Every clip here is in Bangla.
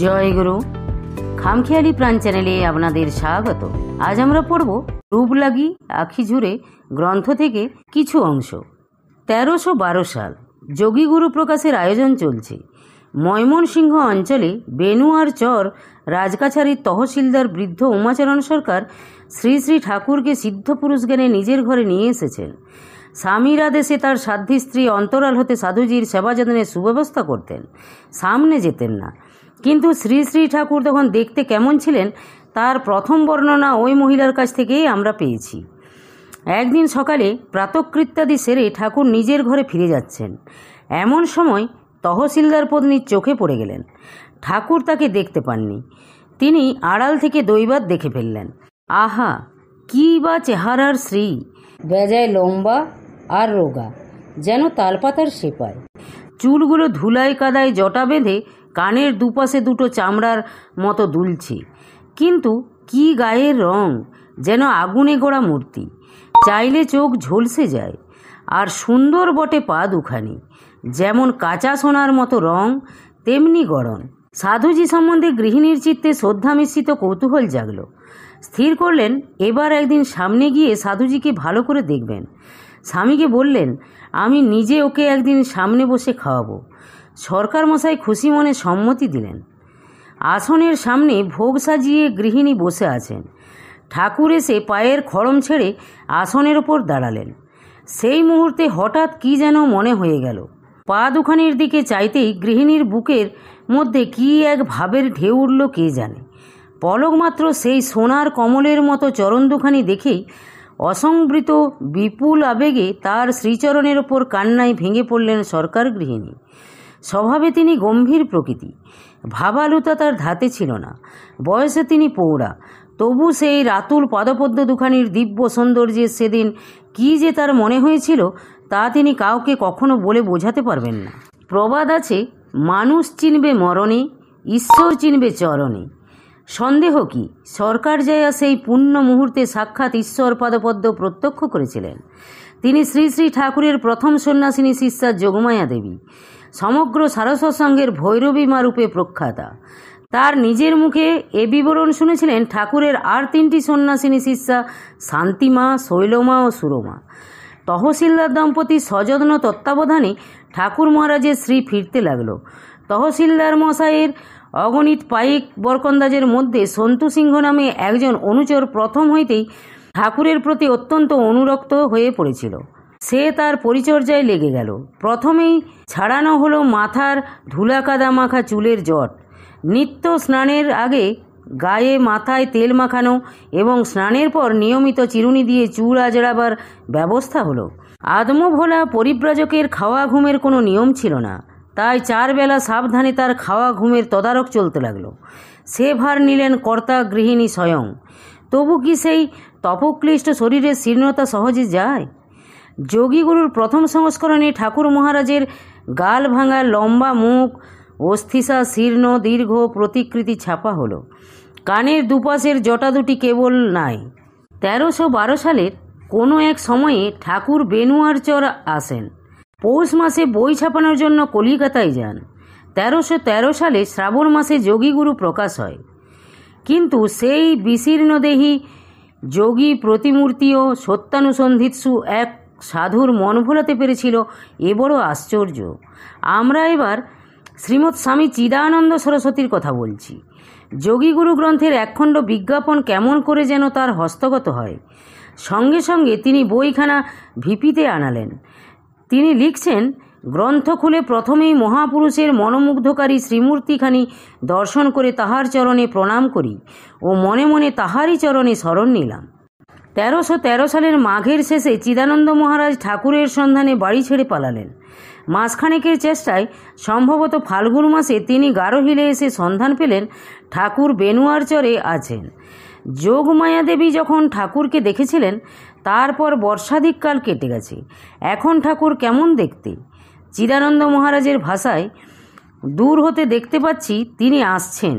জয় গুরু। খামখেয়ালি প্রাণ চ্যানেলে আপনাদের স্বাগত। আজ আমরা পড়ব রূপ লাগি আখি ঝুরে গ্রন্থ থেকে কিছু অংশ। 1312 সাল যোগী গুরু প্রকাশের আয়োজন চলছে। ময়মনসিংহ অঞ্চলে বেনুয়ার চর রাজকাছারির তহসিলদার বৃদ্ধ উমাচরণ সরকার শ্রী শ্রী ঠাকুরকে সিদ্ধপুরুষ জ্ঞানে নিজের ঘরে নিয়ে এসেছেন। স্বামীর আদেশে তার সাধ্বী স্ত্রী অন্তরাল হতে সাধুজির সেবা যত্নের সুব্যবস্থা করতেন, সামনে যেতেন না। কিন্তু শ্রী শ্রী ঠাকুর তখন দেখতে কেমন ছিলেন তার প্রথম বর্ণনা ওই মহিলার কাছ থেকেই আমরা পেয়েছি। একদিন সকালে প্রাতকৃত্যাদি সেরে ঠাকুর নিজের ঘরে ফিরে যাচ্ছেন, এমন সময় তহসিলদার পত্নীর চোখে পড়ে গেলেন। ঠাকুর তাকে দেখতে পাননি, তিনি আড়াল থেকে দৈবাত দেখে ফেললেন। আহা, কী বা চেহারার শ্রী! বেজায় লম্বা আর রোগা, যেন তালপাতার সেপায়। চুলগুলো ধুলায় কাদায় জটা বেঁধে কানের দুপাশে দুটো চামড়ার মতো দুলছে। কিন্তু কি গায়ের রং, যেন আগুনে গড়া মূর্তি, চাইলে চোখ ঝলসে যায়। আর সুন্দর বটে পা দুখানি, যেমন কাঁচা সোনার মতো রং, তেমনি গড়ন। সাধুজি সম্বন্ধে গৃহিণীর চিত্তে শ্রদ্ধা মিশ্রিত কৌতূহল জাগল। স্থির করলেন এবার একদিন সামনে গিয়ে সাধুজিকে ভালো করে দেখবেন। স্বামীকে বললেন, আমি নিজে ওকে একদিন সামনে বসে খাওয়াবো। সরকার মশাই খুশি মনে সম্মতি দিলেন। আসনের সামনে ভোগ সাজিয়ে গৃহিণী বসে আছেন। ঠাকুর এসে পায়ের খড়ম ছেড়ে আসনের ওপর দাঁড়ালেন। সেই মুহূর্তে হঠাৎ কি যেন মনে হয়ে গেল। পা দুখানির দিকে চাইতেই গৃহিণীর বুকের মধ্যে কি এক ভাবের ঢেউ উঠল কে জানে। পলক মাত্র সেই সোনার কমলের মতো চরণ দুখানি দেখেই অসংবৃত বিপুল আবেগে তার শ্রীচরণের ওপর কান্নায় ভেঙে পড়লেন সরকার গৃহিণী। স্বভাবে তিনি গম্ভীর প্রকৃতি, ভাবালুতা তার ধাতে ছিল না। বয়সে তিনি পৌঁড়া, তবু সেই রাতুল পাদপদ্ম দুখানির দিব্য সৌন্দর্যের সেদিন কি যে তার মনে হয়েছিল তা তিনি কাউকে কখনো বলে বোঝাতে পারবেন না। প্রবাদ আছে, মানুষ চিনবে মরণে, ঈশ্বর চিনবে চরণে। সন্দেহ কি, সরকার জয়া সেই পুণ্য মুহূর্তে সাক্ষাৎ ঈশ্বর পাদপদ্ম প্রত্যক্ষ করেছিলেন। তিনি শ্রী শ্রী ঠাকুরের প্রথম সন্ন্যাসিনী শিষ্যা যোগমায়া দেবী, সমগ্র সারস্বসংঘের ভৈরবী মা রূপে প্রখ্যাতা। তার নিজের মুখে এ বিবরণ শুনেছিলেন ঠাকুরের আর তিনটি সন্ন্যাসিনী শিষ্যা, শান্তিমা, শৈলমা ও সুরমা। তহসিলদার দম্পতি সযত্ন তত্ত্বাবধানে ঠাকুর মহারাজের শ্রী ফিরতে লাগল। তহসিলদার মশাইয়ের অগণিত পাইক বরকন্দাজের মধ্যে সন্তু সিংহ নামে একজন অনুচর প্রথম হইতেই ঠাকুরের প্রতি অত্যন্ত অনুরক্ত হয়ে পড়েছিল। সে তার পরিচর্যায় লেগে গেল। প্রথমেই ছাড়ানো হলো মাথার ধুলাকাদা মাখা চুলের জট। নিত্য স্নানের আগে গায়ে মাথায় তেল মাখানো এবং স্নানের পর নিয়মিত চিরুনি দিয়ে চুল আজড়াবার ব্যবস্থা হলো। আদমভোলা পরিব্রাজকের খাওয়া ঘুমের কোনো নিয়ম ছিল না, তাই 4 বেলা সাবধানে তার খাওয়া ঘুমের তদারক চলতে লাগলো। সে ভার নিলেন কর্তা গৃহিণী স্বয়ং। তবু কি সেই তপক্লিষ্ট শরীরের শীর্ণতা সহজে যায়? যোগীগুরুর প্রথম সংস্করণে ঠাকুর মহারাজের গাল ভাঙা লম্বা মুখ, অস্থিসা শীর্ণ দীর্ঘ প্রতিকৃতি ছাপা হলো। কানের দুপাশের জটা দুটি কেবল নাই। 1312 সালের কোনো এক সময়ে ঠাকুর বেনুয়ার চর আসেন। পৌষ মাসে বই ছাপানোর জন্য কলিকাতায় যান। 1313 সালে শ্রাবণ মাসে যোগীগুরু প্রকাশ হয়। কিন্তু সেই বিশীর্ণদেহী যোগী প্রতিমূর্তিও সত্যানুসন্ধিৎসু এক সাধুর মন ভোলাতে পেরেছিল, এ বড় আশ্চর্য। আমরা এবার শ্রীমৎ স্বামী চিদানন্দ সরস্বতীর কথা বলছি। যোগীগুরু গ্রন্থের একখণ্ড বিজ্ঞাপন কেমন করে যেন তার হস্তগত হয়। সঙ্গে সঙ্গে তিনি বইখানা ভিপিতে আনালেন। তিনি লিখছেন, গ্রন্থ খুলে প্রথমেই মহাপুরুষের মনোমুগ্ধকারী শ্রীমূর্তিখানি দর্শন করে তাহার চরণে প্রণাম করি ও মনে মনে তাহারই চরণে শরণ নিলাম। 1313 সালের মাঘের শেষে চিদানন্দ মহারাজ ঠাকুরের সন্ধানে বাড়ি ছেড়ে পালালেন। মাসখানেকের চেষ্টায় সম্ভবত ফাল্গুন মাসে তিনি গারোহিলে এসে সন্ধান পেলেন ঠাকুর বেনুয়ার চরে আছেন। যোগমায়া দেবী যখন ঠাকুরকে দেখেছিলেন তারপর বর্ষাধিককাল কেটে গেছে। এখন ঠাকুর কেমন দেখতে? চিদানন্দ মহারাজের ভাষায়, দূর হতে দেখতে পাচ্ছি তিনি আসছেন।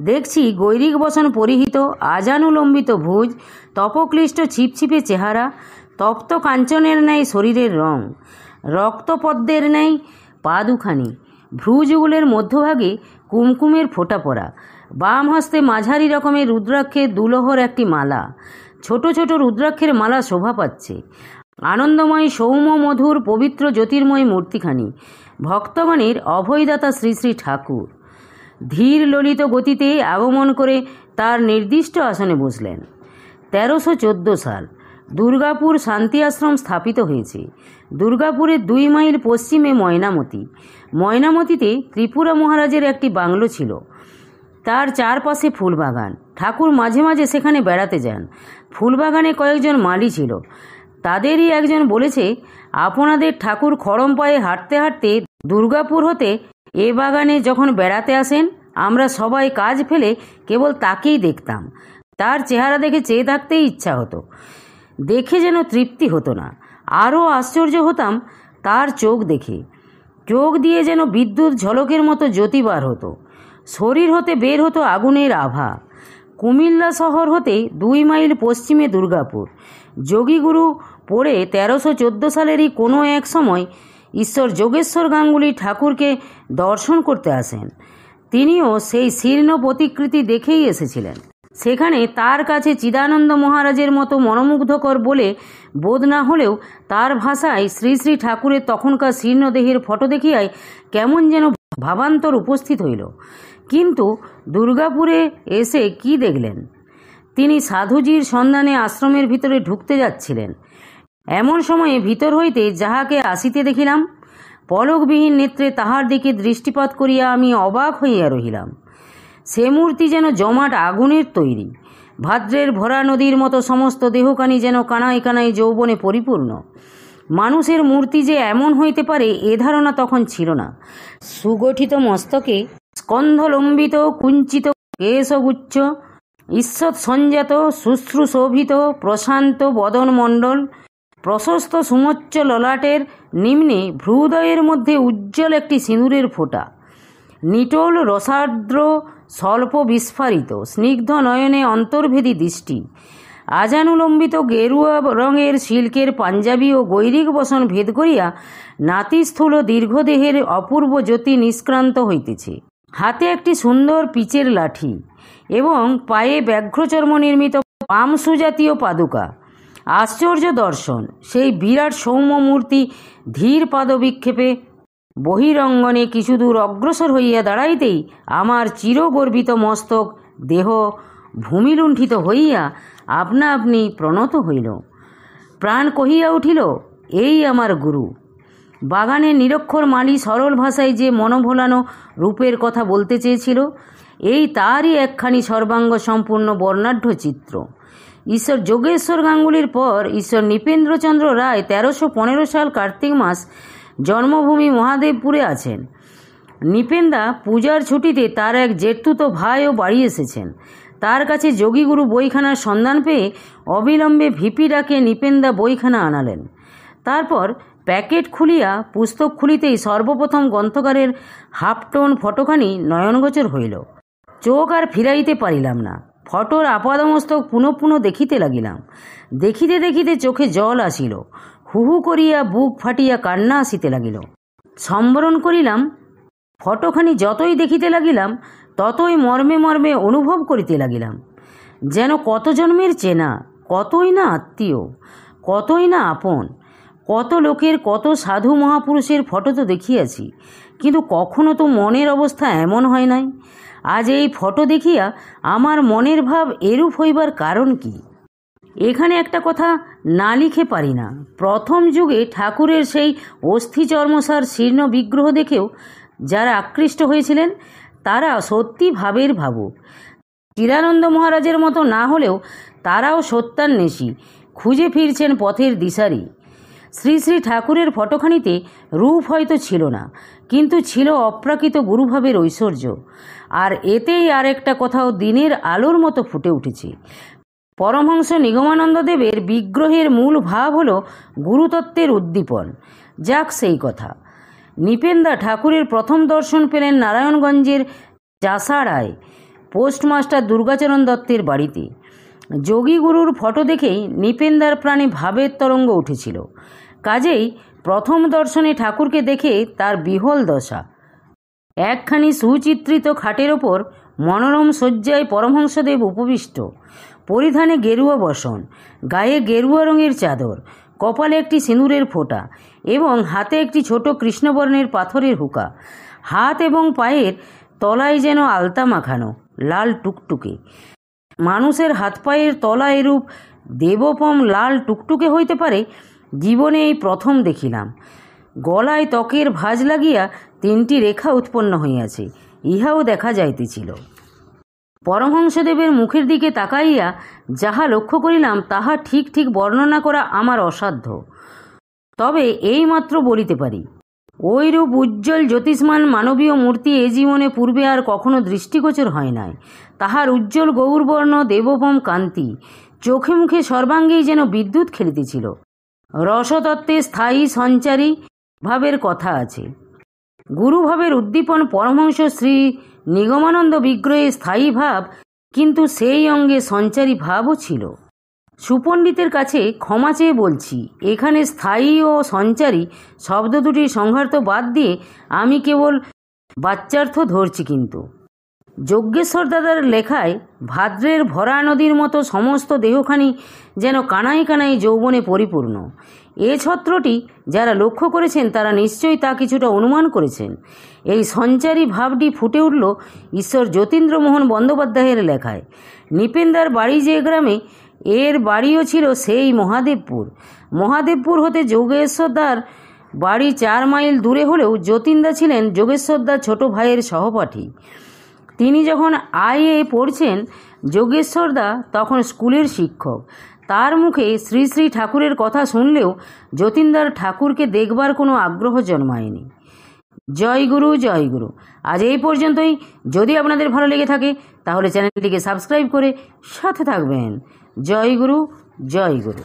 দেখছি গৈরিক বসন পরিহিত, আজানুলম্বিত ভুজ, তপক্লিষ্ট ছিপছিপে চেহারা, তপ্ত কাঞ্চনের ন্যায় শরীরের রং, রক্তপদ্মের ন্যায় পা দুখানি, ভ্রুযুগলের মধ্যভাগে কুমকুমের ফোঁটা পরা, বাম হস্তে মাঝারি রকমের রুদ্রাক্ষের দুলহর একটি মালা। ছোট ছোট রুদ্রাক্ষের মালা শোভা পাচ্ছে। আনন্দময় সৌম্য মধুর পবিত্র জ্যোতির্ময় মূর্তিখানি ভক্তগণের অভয়দাতা শ্রী শ্রী ঠাকুর ধীর ললিত গতিতে আগমন করে তার নির্দিষ্ট আসনে বসলেন। 1314 সাল দুর্গাপুর শান্তি আশ্রম স্থাপিত হয়েছে। দুর্গাপুরের 2 মাইল পশ্চিমে ময়নামতি। ময়নামতিতে ত্রিপুরা মহারাজের একটি বাংলো ছিল। তার চারপাশে ফুলবাগান। ঠাকুর মাঝে মাঝে সেখানে বেড়াতে যান। ফুলবাগানে কয়েকজন মালি ছিল। তাদেরই একজন বলেছে, আপনাদের ঠাকুর খড়ম পায়ে হাঁটতে হাঁটতে দুর্গাপুর হতে এ বাগানে যখন বেড়াতে আসেন, আমরা সবাই কাজ ফেলে কেবল তাকেই দেখতাম। তার চেহারা দেখে চেয়ে থাকতেই ইচ্ছা হতো। দেখে যেন তৃপ্তি হতো না। আরও আশ্চর্য হতাম তার চোখ দেখে। চোখ দিয়ে যেন বিদ্যুৎ ঝলকের মতো জ্যোতি বার হতো। শরীর হতে বের হতো আগুনের আভা। কুমিল্লা শহর হতে 2 মাইল পশ্চিমে দুর্গাপুর। যোগীগুরু পড়ে 1314 সালেরই কোনো এক সময় ঈশ্বর যোগেশ্বর গাঙ্গুলি ঠাকুরকে দর্শন করতে আসেন। তিনিও সেই শীর্ণ প্রতিকৃতি দেখেই এসেছিলেন। সেখানে তার কাছে চিদানন্দ মহারাজের মতো মনোমুগ্ধকর বলে বোধ না হলেও তার ভাষায় শ্রী শ্রী ঠাকুরের তখনকার শীর্ণদেহের ফটো দেখিয়াই কেমন যেন ভাবান্তর উপস্থিত হইল। কিন্তু দুর্গাপুরে এসে কি দেখলেন? তিনি সাধুজির সন্ধানে আশ্রমের ভিতরে ঢুকতে যাচ্ছিলেন। এমন সময়ে ভিতর হইতে যাহাকে আসিতে দেখিলাম, পলকবিহীন নেত্রে তাহার দিকে দৃষ্টিপাত করিয়া আমি অবাক হইয়া রহিলাম। সে মূর্তি যেন জমাট আগুনের তৈরি। ভাদ্রের ভরা নদীর মতো সমস্ত দেহখানি যেন কানায় কানায় যৌবনে পরিপূর্ণ। মানুষের মূর্তি যে এমন হইতে পারে এ ধারণা তখন ছিল না। সুগঠিত মস্তকে স্কন্ধলম্বিত কুঞ্চিত কেশগুচ্ছ, ঈষৎ সঞ্জাত শুশ্রূশোভিত প্রশান্ত বদনমণ্ডল, প্রশস্ত সুমোচ্চ ললাটের নিম্নে ভ্রুদয়ের মধ্যে উজ্জ্বল একটি সিঁদুরের ফোঁটা, নিটোল রসার্দ্র স্বল্প বিস্ফারিত স্নিগ্ধ নয়নে অন্তর্ভেদী দৃষ্টি, আজানুলম্বিত গেরুয়া রঙের সিল্কের পাঞ্জাবি ও গৈরিক বসন ভেদ করিয়া নাতিস্থূল দীর্ঘদেহের অপূর্ব জ্যোতি নিষ্ক্রান্ত হইতেছে। হাতে একটি সুন্দর পিচের লাঠি এবং পায়ে ব্যাঘ্রচর্ম নির্মিত পামসু জাতীয় পাদুকা। আশ্চর্য দর্শন! সেই বিরাট সৌম্য মূর্তি ধীর পাদবিক্ষেপে বহিরঙ্গনে কিছু দূর অগ্রসর হইয়া দাঁড়াইতেই আমার চিরগর্বিত মস্তক দেহ ভূমিলুণ্ঠিত হইয়া আপনা আপনি প্রণত হইল। প্রাণ কহিয়া উঠিল, এই আমার গুরু। বাগানের নিরক্ষর মালি সরল ভাষায় যে মনোভোলানো রূপের কথা বলতে চেয়েছিল, এই তারই একখানি সর্বাঙ্গ সম্পূর্ণ বর্ণাঢ্য চিত্র। ঈশ্বর যোগেশ্বর গাঙ্গুলির পর ঈশ্বর নৃপেন্দ্রচন্দ্র রায় 1315 সাল কার্তিক মাস জন্মভূমি মহাদেবপুরে আছেন। নৃপেন্দা পূজার ছুটিতে তার এক জেঠতুতো ভাইও বাড়ি এসেছেন। তার কাছে যোগীগুরু বইখানার সন্ধান পেয়ে অবিলম্বে ভিপি ডাকে নৃপেন্দা বইখানা আনালেন। তারপর প্যাকেট খুলিয়া পুস্তক খুলিতেই সর্বপ্রথম গ্রন্থকারের হাফটোন ফটোখানি নয়নগোচর হইল। চোখ আর ফিরাইতে পারিলাম না। ফটোর আপাদমস্তক পুনঃ পুনঃ দেখিতে লাগিলাম। দেখিতে দেখিতে চোখে জল আসিল। হু হু করিয়া বুক ফাটিয়া কান্না আসিতে লাগিল। সম্বরণ করিলাম। ফটোখানি যতই দেখিতে লাগিলাম ততই মর্মে মর্মে অনুভব করিতে লাগিলাম, যেন কত জন্মের চেনা, কতই না আত্মীয়, কতই না আপন। কত লোকের, কত সাধু মহাপুরুষের ফটো তো দেখিয়াছি, কিন্তু কখনো তো মনের অবস্থা এমন হয় নাই। আজ এই ফটো দেখিয়া আমার মনের ভাব এরূপ হইবার কারণ কি? এখানে একটা কথা না লিখে পারি না। প্রথম যুগে ঠাকুরের সেই অস্থি চর্মসার শীর্ণ বিগ্রহ দেখেও যারা আকৃষ্ট হয়েছিলেন তারা সত্যি ভাবের ভাবুক। চিদানন্দ মহারাজের মতো না হলেও তারাও সত্যান্বেষী, খুঁজে ফিরছেন পথের দিশারি। শ্রী শ্রী ঠাকুরের ফটোখানিতে রূপ হয়তো ছিল না, কিন্তু ছিল অপ্রাকৃত গুরুভাবের ঐশ্বর্য। আর এতেই আরেকটা কথাও দিনের আলোর মতো ফুটে উঠেছে। পরমহংস নিগমানন্দ দেবের বিগ্রহের মূল ভাব হল গুরুতত্ত্বের উদ্দীপন। যাক সেই কথা। নৃপেন্দা ঠাকুরের প্রথম দর্শন পেলেন নারায়ণগঞ্জের চাষাড়ায় পোস্টমাস্টার দুর্গাচরণ দত্তের বাড়িতে। যোগীগুরুর ফটো দেখেই নৃপেন্দার প্রাণে ভাবের তরঙ্গ উঠেছিল। কাজেই প্রথম দর্শনে ঠাকুরকে দেখে তার বিহ্বল দশা। একখানি সুচিত্রিত খাটের ওপর মনোরম শয্যায় পরমহংসদেব উপবিষ্ট, পরিধানে গেরুয়া বসন, গায়ে গেরুয়া রঙের চাদর, কপালে একটি সিঁদুরের ফোঁটা এবং হাতে একটি ছোট কৃষ্ণবর্ণের পাথরের হুকা। হাত এবং পায়ের তলায় যেন আলতা মাখানো, লাল টুকটুকে। মানুষের হাত পায়ের তলা এরূপ দেবোপম লাল টুকটুকে হইতে পারে জীবনে এই প্রথম দেখিলাম। গলায় ত্বকের ভাঁজ লাগিয়া 3টি রেখা উৎপন্ন হইয়াছে, ইহাও দেখা যাইতেছিল। পরমহংসদেবের মুখের দিকে তাকাইয়া যাহা লক্ষ্য করিলাম তাহা ঠিক ঠিক বর্ণনা করা আমার অসাধ্য, তবে এইমাত্র বলিতে পারি, ওইরূপ উজ্জ্বল জ্যোতিষ্মান মানবীয় মূর্তি এ জীবনে পূর্বে আর কখনো দৃষ্টিগোচর হয় নাই। তাহার উজ্জ্বল গৌরবর্ণ দেবোপম কান্তি চোখে মুখে সর্বাঙ্গেই যেন বিদ্যুৎ খেলিতেছিল। রসতত্ত্বে স্থায়ী সঞ্চারী ভাবের কথা আছে। গুরুভাবের উদ্দীপন পরমহংস শ্রী নিগমানন্দ বিগ্রহে স্থায়ী ভাব, কিন্তু সেই অঙ্গে সঞ্চারী ভাবও ছিল। সুপণ্ডিতের কাছে ক্ষমা চেয়ে বলছি, এখানে স্থায়ী ও সঞ্চারী শব্দ দুটির সংঘাত বাদ দিয়ে আমি কেবল বাচ্যার্থ ধরছি। কিন্তু যজ্ঞেশ্বর দাদার লেখায় ভাদ্রের ভরা নদীর মতো সমস্ত দেহখানি যেন কানাই কানাই যৌবনে পরিপূর্ণ। এ ছত্রটি যারা লক্ষ্য করেছেন তারা নিশ্চয়ই তা কিছুটা অনুমান করেছেন। এই সঞ্চারী ভাবটি ফুটে উঠল ঈশ্বর যতীন্দ্রমোহন বন্দ্যোপাধ্যায়ের লেখায়। নিপেন্দার বাড়ি যে গ্রামে, এর বাড়িও ছিল সেই মহাদেবপুর। মহাদেবপুর হতে যোগেশ্বরদার বাড়ি 4 মাইল দূরে হলেও যতীনদা ছিলেন যোগেশ্বরদার ছোট ভাইয়ের সহপাঠী। তিনি যখন আইএ পড়ছেন, যোগেশ্বরদা তখন স্কুলের শিক্ষক। তার মুখে শ্রী শ্রী ঠাকুরের কথা শুনলেও যতীনদার ঠাকুরকে দেখবার কোনো আগ্রহ জন্মায়নি। জয় গুরু, জয় গুরু। আজ এই পর্যন্তই। যদি আপনাদের ভালো লেগে থাকে তাহলে চ্যানেলটিকে সাবস্ক্রাইব করে সাথে থাকবেন। জয় গুরু, জয় গুরু।